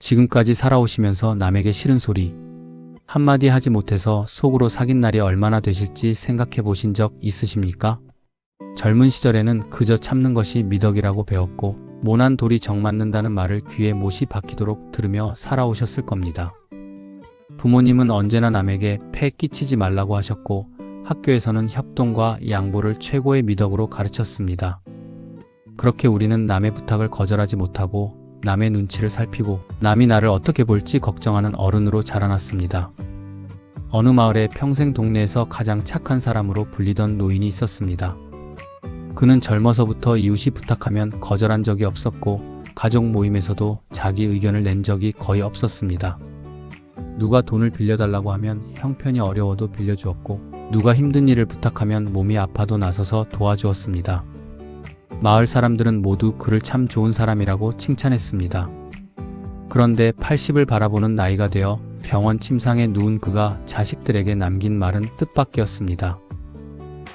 지금까지 살아오시면서 남에게 싫은 소리 한마디 하지 못해서 속으로 삭인 날이 얼마나 되실지 생각해 보신 적 있으십니까? 젊은 시절에는 그저 참는 것이 미덕이라고 배웠고 모난 돌이 정 맞는다는 말을 귀에 못이 박히도록 들으며 살아오셨을 겁니다. 부모님은 언제나 남에게 폐 끼치지 말라고 하셨고 학교에서는 협동과 양보를 최고의 미덕으로 가르쳤습니다. 그렇게 우리는 남의 부탁을 거절하지 못하고 남의 눈치를 살피고 남이 나를 어떻게 볼지 걱정하는 어른으로 자라났습니다. 어느 마을에 평생 동네에서 가장 착한 사람으로 불리던 노인이 있었습니다. 그는 젊어서부터 이웃이 부탁하면 거절한 적이 없었고 가족 모임에서도 자기 의견을 낸 적이 거의 없었습니다. 누가 돈을 빌려달라고 하면 형편이 어려워도 빌려주었고 누가 힘든 일을 부탁하면 몸이 아파도 나서서 도와주었습니다. 마을 사람들은 모두 그를 참 좋은 사람이라고 칭찬했습니다. 그런데 80을 바라보는 나이가 되어 병원 침상에 누운 그가 자식들에게 남긴 말은 뜻밖이었습니다.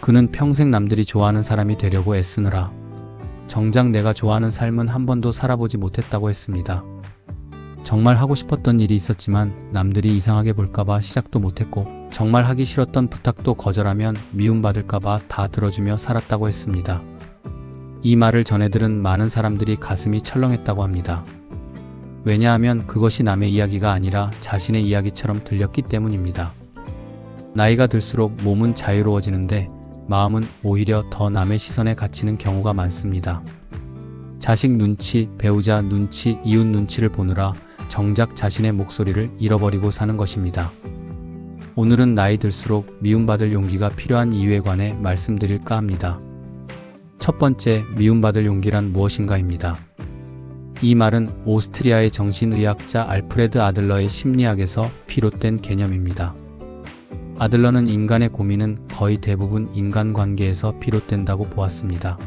그는 평생 남들이 좋아하는 사람이 되려고 애쓰느라 정작 내가 좋아하는 삶은 한 번도 살아보지 못했다고 했습니다. 정말 하고 싶었던 일이 있었지만 남들이 이상하게 볼까봐 시작도 못했고 정말 하기 싫었던 부탁도 거절하면 미움받을까봐 다 들어주며 살았다고 했습니다. 이 말을 전해 들은 많은 사람들이 가슴이 철렁했다고 합니다. 왜냐하면 그것이 남의 이야기가 아니라 자신의 이야기처럼 들렸기 때문입니다. 나이가 들수록 몸은 자유로워지는데 마음은 오히려 더 남의 시선에 갇히는 경우가 많습니다. 자식 눈치, 배우자 눈치, 이웃 눈치를 보느라 정작 자신의 목소리를 잃어버리고 사는 것입니다. 오늘은 나이 들수록 미움받을 용기가 필요한 이유에 관해 말씀드릴까 합니다. 첫 번째, 미움받을 용기란 무엇인가입니다. 이 말은 오스트리아의 정신의학자 알프레드 아들러의 심리학에서 비롯된 개념입니다. 아들러는 인간의 고민은 거의 대부분 인간관계에서 비롯된다고 보았습니다.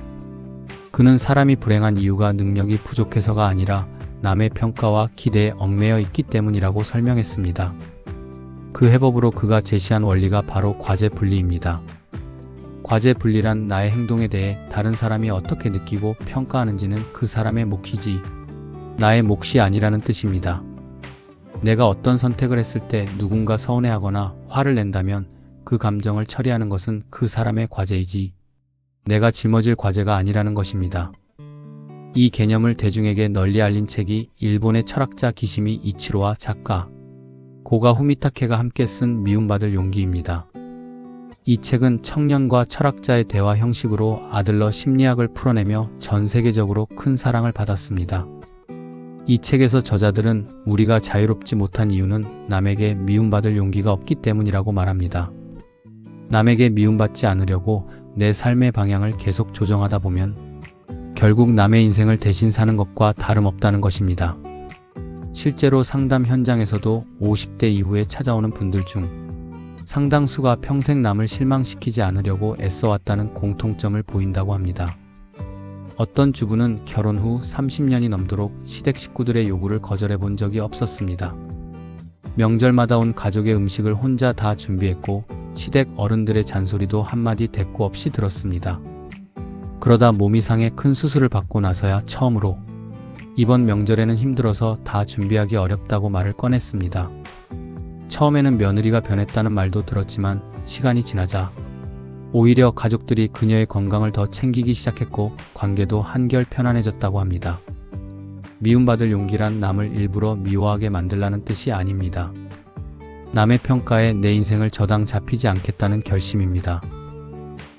그는 사람이 불행한 이유가 능력이 부족해서가 아니라 남의 평가와 기대에 얽매여 있기 때문이라고 설명했습니다. 그 해법으로 그가 제시한 원리가 바로 과제 분리입니다. 과제 분리란 나의 행동에 대해 다른 사람이 어떻게 느끼고 평가하는지는 그 사람의 몫이지 나의 몫이 아니라는 뜻입니다. 내가 어떤 선택을 했을 때 누군가 서운해하거나 화를 낸다면 그 감정을 처리하는 것은 그 사람의 과제이지 내가 짊어질 과제가 아니라는 것입니다. 이 개념을 대중에게 널리 알린 책이 일본의 철학자 기시미 이치로와 작가 고가 후미타케가 함께 쓴 미움받을 용기입니다. 이 책은 청년과 철학자의 대화 형식으로 아들러 심리학을 풀어내며 전 세계적으로 큰 사랑을 받았습니다. 이 책에서 저자들은 우리가 자유롭지 못한 이유는 남에게 미움받을 용기가 없기 때문이라고 말합니다. 남에게 미움받지 않으려고 내 삶의 방향을 계속 조정하다 보면 결국 남의 인생을 대신 사는 것과 다름없다는 것입니다. 실제로 상담 현장에서도 50대 이후에 찾아오는 분들 중 상당수가 평생 남을 실망시키지 않으려고 애써왔다는 공통점을 보인다고 합니다. 어떤 주부는 결혼 후 30년이 넘도록 시댁 식구들의 요구를 거절해 본 적이 없었습니다. 명절마다 온 가족의 음식을 혼자 다 준비했고 시댁 어른들의 잔소리도 한마디 대꾸 없이 들었습니다. 그러다 몸이 상해 큰 수술을 받고 나서야 처음으로 이번 명절에는 힘들어서 다 준비하기 어렵다고 말을 꺼냈습니다. 처음에는 며느리가 변했다는 말도 들었지만 시간이 지나자 오히려 가족들이 그녀의 건강을 더 챙기기 시작했고 관계도 한결 편안해졌다고 합니다. 미움받을 용기란 남을 일부러 미워하게 만들라는 뜻이 아닙니다. 남의 평가에 내 인생을 저당 잡히지 않겠다는 결심입니다.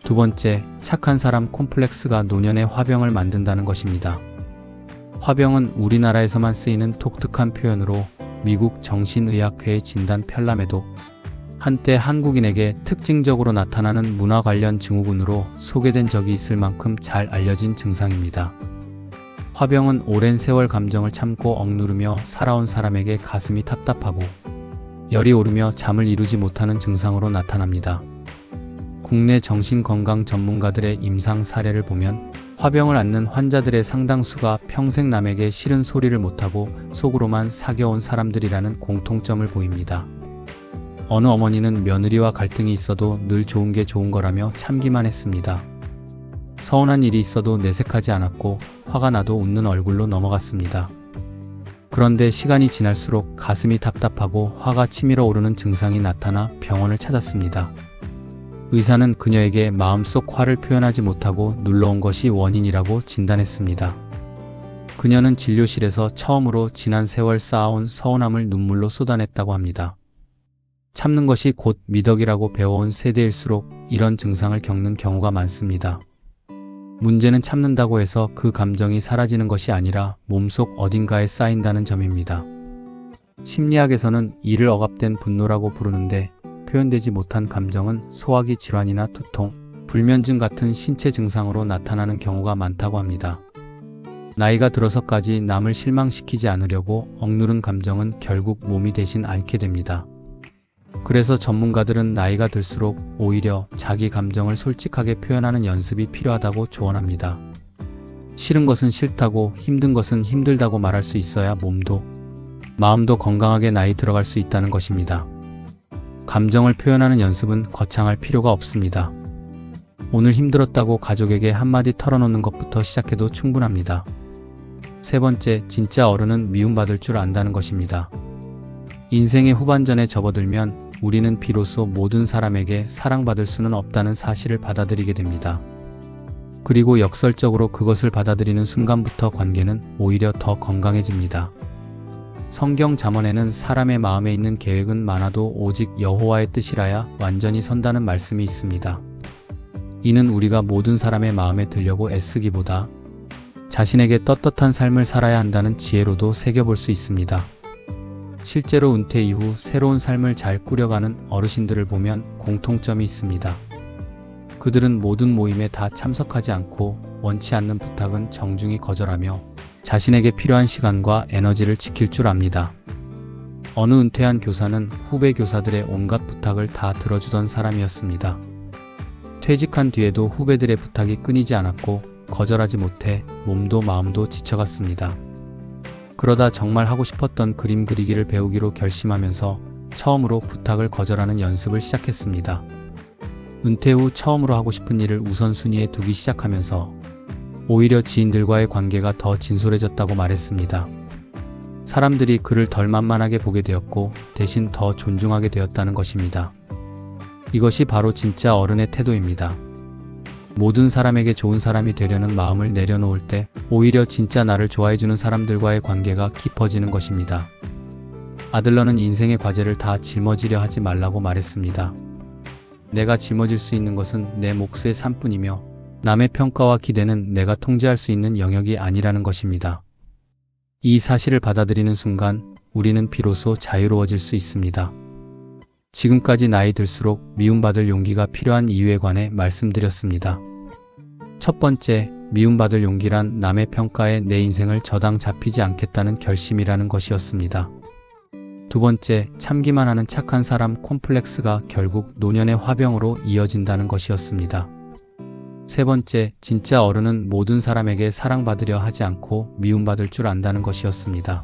두 번째, 착한 사람 콤플렉스가 노년의 화병을 만든다는 것입니다. 화병은 우리나라에서만 쓰이는 독특한 표현으로 미국 정신의학회의 진단 편람에도 한때 한국인에게 특징적으로 나타나는 문화 관련 증후군으로 소개된 적이 있을 만큼 잘 알려진 증상입니다. 화병은 오랜 세월 감정을 참고 억누르며 살아온 사람에게 가슴이 답답하고 열이 오르며 잠을 이루지 못하는 증상으로 나타납니다. 국내 정신건강 전문가들의 임상 사례를 보면 화병을 앓는 환자들의 상당수가 평생 남에게 싫은 소리를 못하고 속으로만 사겨온 사람들이라는 공통점을 보입니다. 어느 어머니는 며느리와 갈등이 있어도 늘 좋은 게 좋은 거라며 참기만 했습니다. 서운한 일이 있어도 내색하지 않았고 화가 나도 웃는 얼굴로 넘어갔습니다. 그런데 시간이 지날수록 가슴이 답답하고 화가 치밀어 오르는 증상이 나타나 병원을 찾았습니다. 의사는 그녀에게 마음속 화를 표현하지 못하고 눌러온 것이 원인이라고 진단했습니다. 그녀는 진료실에서 처음으로 지난 세월 쌓아온 서운함을 눈물로 쏟아냈다고 합니다. 참는 것이 곧 미덕이라고 배워온 세대일수록 이런 증상을 겪는 경우가 많습니다. 문제는 참는다고 해서 그 감정이 사라지는 것이 아니라 몸속 어딘가에 쌓인다는 점입니다. 심리학에서는 이를 억압된 분노라고 부르는데 표현되지 못한 감정은 소화기 질환이나 두통, 불면증 같은 신체 증상으로 나타나는 경우가 많다고 합니다. 나이가 들어서까지 남을 실망시키지 않으려고 억누른 감정은 결국 몸이 대신 앓게 됩니다. 그래서 전문가들은 나이가 들수록 오히려 자기 감정을 솔직하게 표현하는 연습이 필요하다고 조언합니다. 싫은 것은 싫다고, 힘든 것은 힘들다고 말할 수 있어야 몸도 마음도 건강하게 나이 들어갈 수 있다는 것입니다. 감정을 표현하는 연습은 거창할 필요가 없습니다. 오늘 힘들었다고 가족에게 한마디 털어놓는 것부터 시작해도 충분합니다. 세 번째, 진짜 어른은 미움받을 줄 안다는 것입니다. 인생의 후반전에 접어들면 우리는 비로소 모든 사람에게 사랑받을 수는 없다는 사실을 받아들이게 됩니다. 그리고 역설적으로 그것을 받아들이는 순간부터 관계는 오히려 더 건강해집니다. 성경 잠언에는 사람의 마음에 있는 계획은 많아도 오직 여호와의 뜻이라야 완전히 선다는 말씀이 있습니다. 이는 우리가 모든 사람의 마음에 들려고 애쓰기보다 자신에게 떳떳한 삶을 살아야 한다는 지혜로도 새겨볼 수 있습니다. 실제로 은퇴 이후 새로운 삶을 잘 꾸려가는 어르신들을 보면 공통점이 있습니다. 그들은 모든 모임에 다 참석하지 않고 원치 않는 부탁은 정중히 거절하며 자신에게 필요한 시간과 에너지를 지킬 줄 압니다. 어느 은퇴한 교사는 후배 교사들의 온갖 부탁을 다 들어주던 사람이었습니다. 퇴직한 뒤에도 후배들의 부탁이 끊이지 않았고 거절하지 못해 몸도 마음도 지쳐갔습니다. 그러다 정말 하고 싶었던 그림 그리기를 배우기로 결심하면서 처음으로 부탁을 거절하는 연습을 시작했습니다. 은퇴 후 처음으로 하고 싶은 일을 우선순위에 두기 시작하면서 오히려 지인들과의 관계가 더 진솔해졌다고 말했습니다. 사람들이 그를 덜 만만하게 보게 되었고 대신 더 존중하게 되었다는 것입니다. 이것이 바로 진짜 어른의 태도입니다. 모든 사람에게 좋은 사람이 되려는 마음을 내려놓을 때 오히려 진짜 나를 좋아해주는 사람들과의 관계가 깊어지는 것입니다. 아들러는 인생의 과제를 다 짊어지려 하지 말라고 말했습니다. 내가 짊어질 수 있는 것은 내 몫의 삶뿐이며 남의 평가와 기대는 내가 통제할 수 있는 영역이 아니라는 것입니다. 이 사실을 받아들이는 순간 우리는 비로소 자유로워질 수 있습니다. 지금까지 나이 들수록 미움받을 용기가 필요한 이유에 관해 말씀드렸습니다. 첫 번째, 미움받을 용기란 남의 평가에 내 인생을 저당 잡히지 않겠다는 결심이라는 것이었습니다. 두 번째, 참기만 하는 착한 사람 콤플렉스가 결국 노년의 화병으로 이어진다는 것이었습니다. 세 번째, 진짜 어른은 모든 사람에게 사랑받으려 하지 않고 미움받을 줄 안다는 것이었습니다.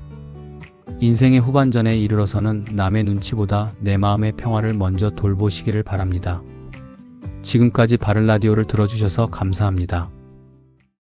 인생의 후반전에 이르러서는 남의 눈치보다 내 마음의 평화를 먼저 돌보시기를 바랍니다. 지금까지 바른 라디오를 들어주셔서 감사합니다.